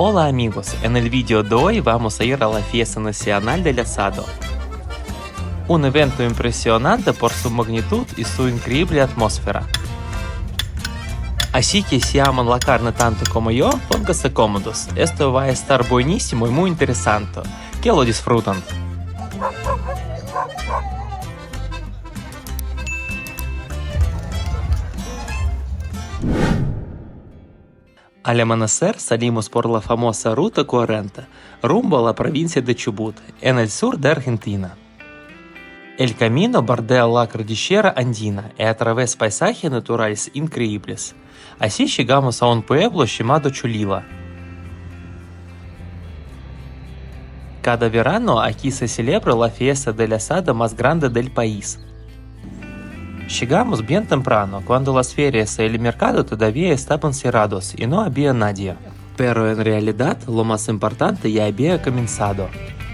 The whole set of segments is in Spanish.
Hola amigos, en el vídeo de hoy vamos a ir a la Fiesta Nacional del Asado. Un evento impresionante por su magnitud y su increíble atmósfera. Así que si aman la carne tanto como yo, pónganse cómodos. Esto va a estar buenísimo y muy interesante. Que lo disfrutan. Al amanecer salimos por la famosa Ruta 40, rumbo a la provincia de Chubut, en el sur de Argentina. El camino bordea la cordillera andina y atraviesa paisajes naturales increíbles. Así llegamos a un pueblo llamado Cholila. Cada verano aquí se celebra la fiesta del asado más grande del país. Llegamos bien temprano, cuando las ferias y el mercado todavía estaban cerrados y no había nadie. Pero en realidad lo más importante ya había comenzado.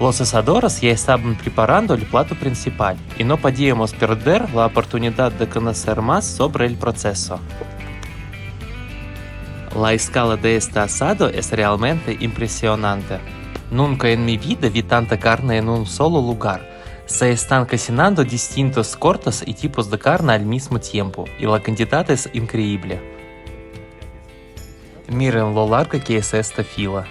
Los asadores ya estaban preparando el plato principal y no podíamos perder la oportunidad de conocer más sobre el proceso. La escala de este asado es realmente impresionante. Nunca en mi vida vi tanta carne en un solo lugar. Se están cocinando distintos cortes y tipos de carne al mismo tiempo, y la cantidad es increíble. Miren lo larga que es esta fila.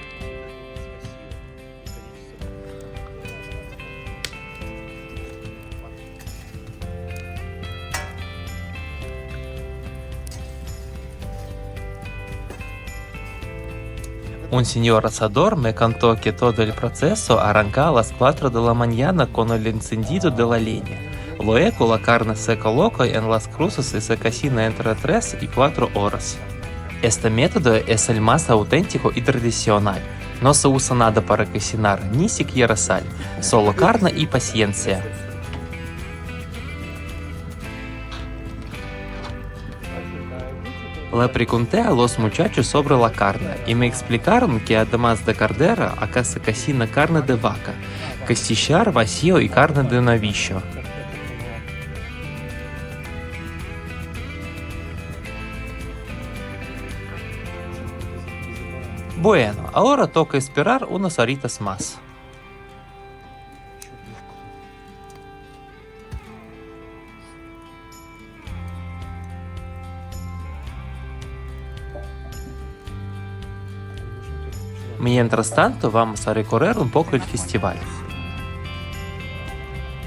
Un señor asador me contó que todo el proceso arranca a las 4 de la mañana con el encendido de la leña. Luego la carne se coloca en las cruces y se cocina entre 3 y 4 horas. Este método es el más auténtico y tradicional. No se usa nada para cocinar, ni siquiera sal, solo carne y paciencia. Le pregunté a los muchachos sobre la carne y me explicaron que además de cordera, acá se cocina carne de vaca, costillar vacío y carne de novillo. Bueno, ahora toca esperar unas horitas más. Mientras tanto, vamos a recorrer un poco el festival.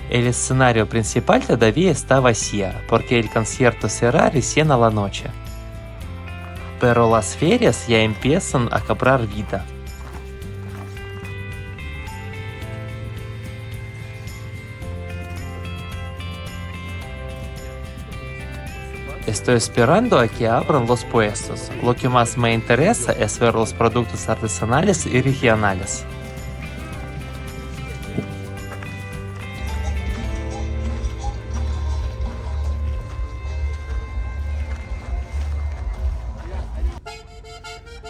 El escenario principal todavía está vacío, porque el concierto será recién a la noche. Pero las ferias ya empiezan a cobrar vida. Estoy esperando a que abran los puestos. Lo que más me interesa es ver los productos artesanales y regionales.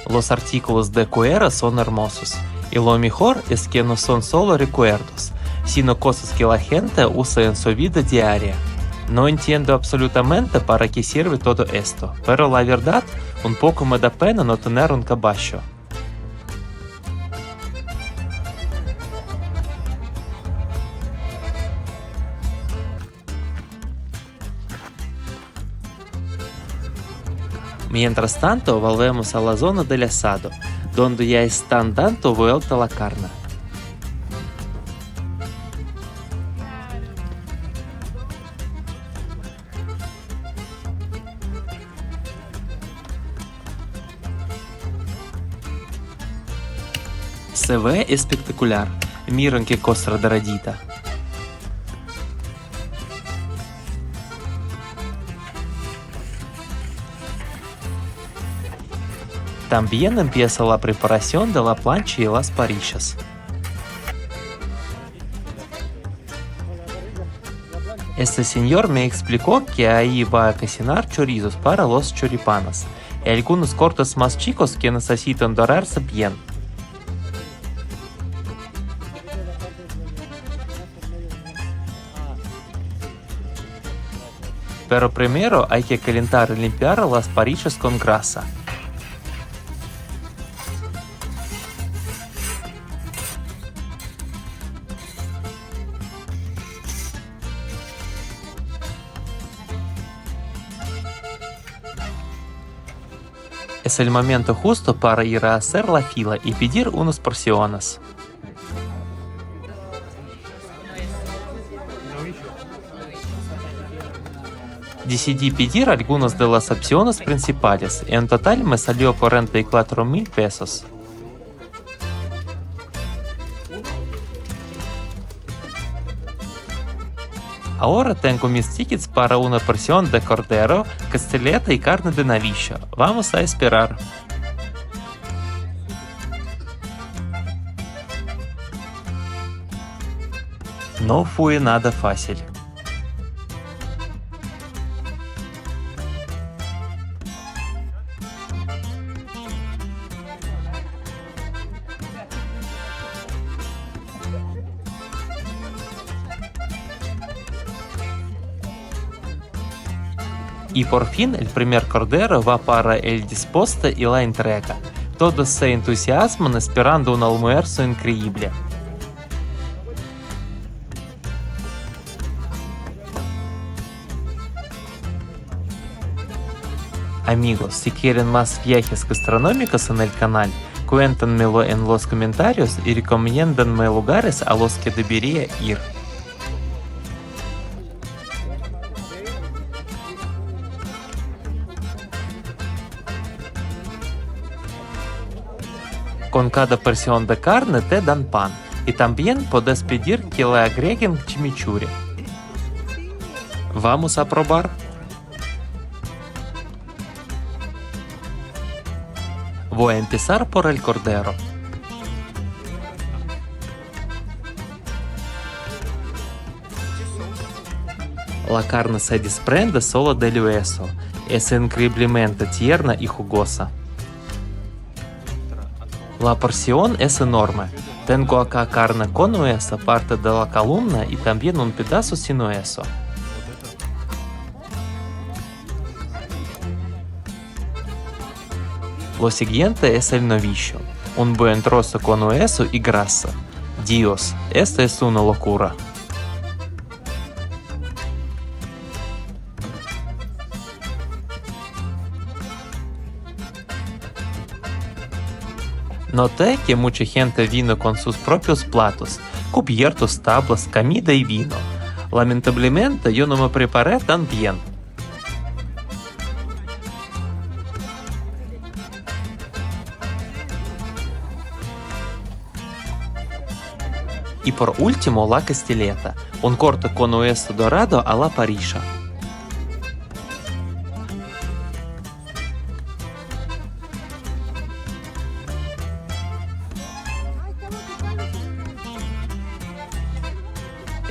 Los artículos de cuero son hermosos, y lo mejor es que no son solo recuerdos, sino cosas que la gente usa en su vida diaria. No entiendo absolutamente para qué sirve todo esto, pero la verdad, un poco me da pena no tener un caballo. Mientras tanto, volvemos a la zona del asado, donde ya están dando vuelta la carne. Se ve espectacular. Miren qué cosa doradita. También empieza la preparación de la plancha y las parrillas. Este señor me explicó que ahí va a cocinar chorizos para los choripanes y algunos cortes más chicos que necesitan dorarse bien. Pero primero hay que calentar y limpiar las parrillas con grasa. Es el momento justo para ir a hacer la fila y pedir unas porciones. Decidí pedir algunos de las opciones principales y en total me salió 44,000 pesos. Ahora tengo mis tickets para una porción de cordero, costeleta y carne de novillo. Vamos a esperar. No fue nada fácil. Y por fin el primer cordero va para el disposte y la entrega. Todos se entusiasman esperando un almuerzo increíble. Amigos, si quieren más viajes gastronómicos en el canal, cuéntenmelo en los comentarios y recomiéndenme lugares a los que debería ir. Con cada porción de carne te dan pan, y también puedes pedir que le agreguen chimichurri. Vamos a probar. Voy a empezar por el cordero. La carne se desprende solo del hueso. Es increíblemente tierna y jugosa. La porción es enorme. Tengo acá carne con hueso, parte de la columna y también un pedazo sin hueso. Lo siguiente es el novillo, un buen trozo con hueso y grasa. Dios, esta es una locura. Noté que mucha gente vino con sus propios platos, cubiertos, tablas, comida y vino. Lamentablemente yo no me preparé tan bien. Y por último la costeleta, un corte con hueso dorado a la parrilla.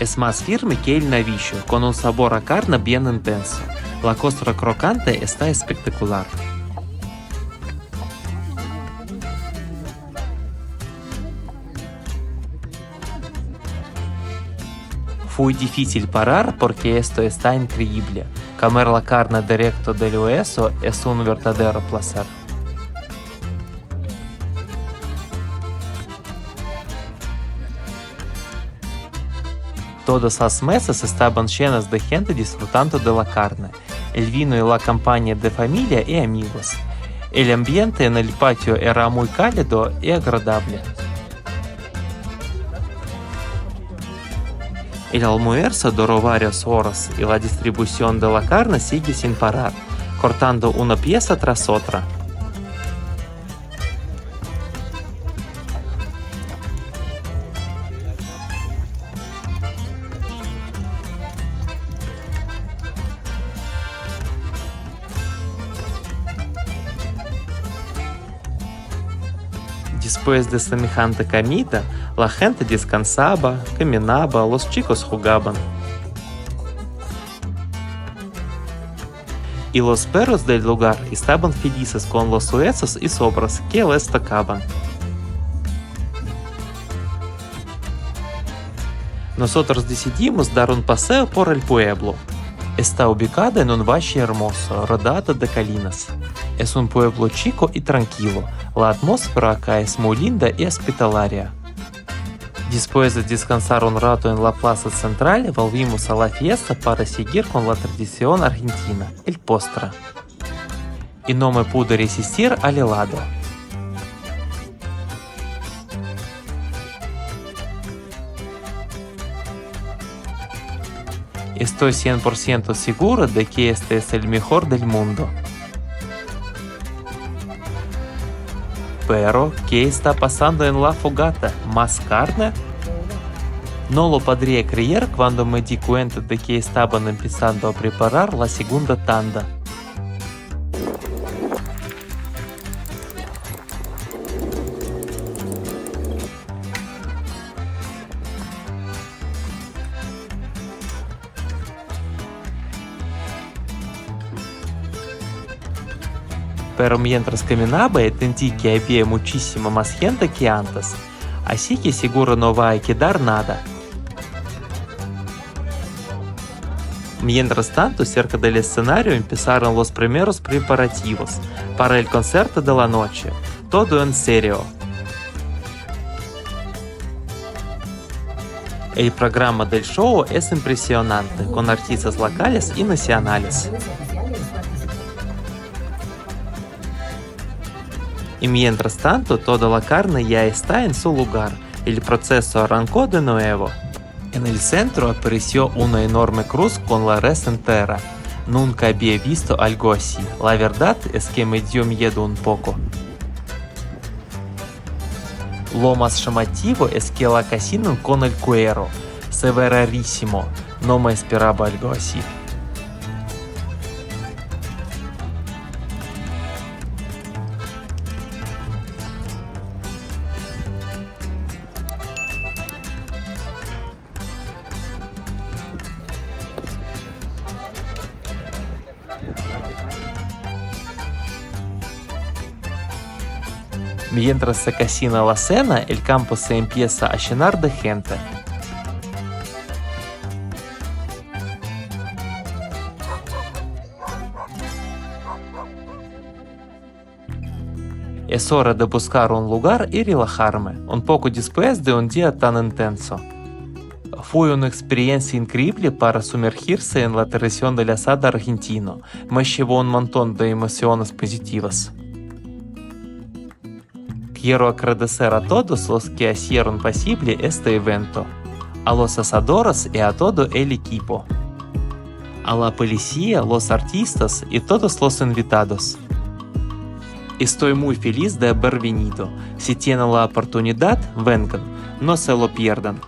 Es más firme que el novillo, con un sabor a carne bien intenso. La costra crocante está espectacular. Fue difícil parar porque esto está increíble. Comer la carne directo del hueso es un verdadero placer. Todas las mesas estaban llenas de gente disfrutando de la carne, el vino y la compañía de familia y amigos. El ambiente en el patio era muy cálido y agradable. El almuerzo duró varias horas y la distribución de la carne sigue sin parar, cortando una pieza tras otra. Después de semejante comida, la gente descansaba, caminaba, los chicos jugaban. Y los perros del lugar estaban felices con los huesos y sobras que les tocaban. Nosotros decidimos dar un paseo por el pueblo. Está ubicado en un valle hermoso, rodeado de colinas. Es un pueblo chico y tranquilo. La atmósfera acá es muy linda y hospitalaria. Después de descansar un rato en la plaza central, volvimos a la fiesta para seguir con la tradición argentina, el postre. y no me pude resistir al helado. Estoy 100% seguro de que este es el mejor del mundo. Pero, ¿qué está pasando en la fogata? ¿Más carne? No lo podría creer cuando me di cuenta de que estaban empezando a preparar la segunda tanda. Pero mientras caminaba entendí que había muchísimo más gente que antes, así que seguro no va a quedar nada. Mientras tanto, cerca del escenario empezaron los primeros preparativos para el concierto de la noche, todo en serio. El programa del show es impresionante, con artistas locales y nacionales. Y mientras tanto, toda la carne ya está en su lugar. El proceso arrancó de nuevo. En el centro apareció una enorme cruz con la res entera. Nunca había visto algo así. La verdad es que me dio miedo un poco. Lo más llamativo es que la cocinan con el cuero. Se ve rarísimo. No me esperaba algo así. Mientras se cocina la cena, el campo se empieza a llenar de gente. Es hora de buscar un lugar y relajarme, un poco después de un día tan intenso. Fue una experiencia increíble para sumergirse en la tradición del asado argentino. Me llevó un montón de emociones positivas. Quiero agradecer a todos los que hicieron posible este evento, a los asadores y a todo el equipo, a la policía, los artistas y todos los invitados. Estoy muy feliz de haber venido. Si tienen la oportunidad, vengan, no se lo pierdan.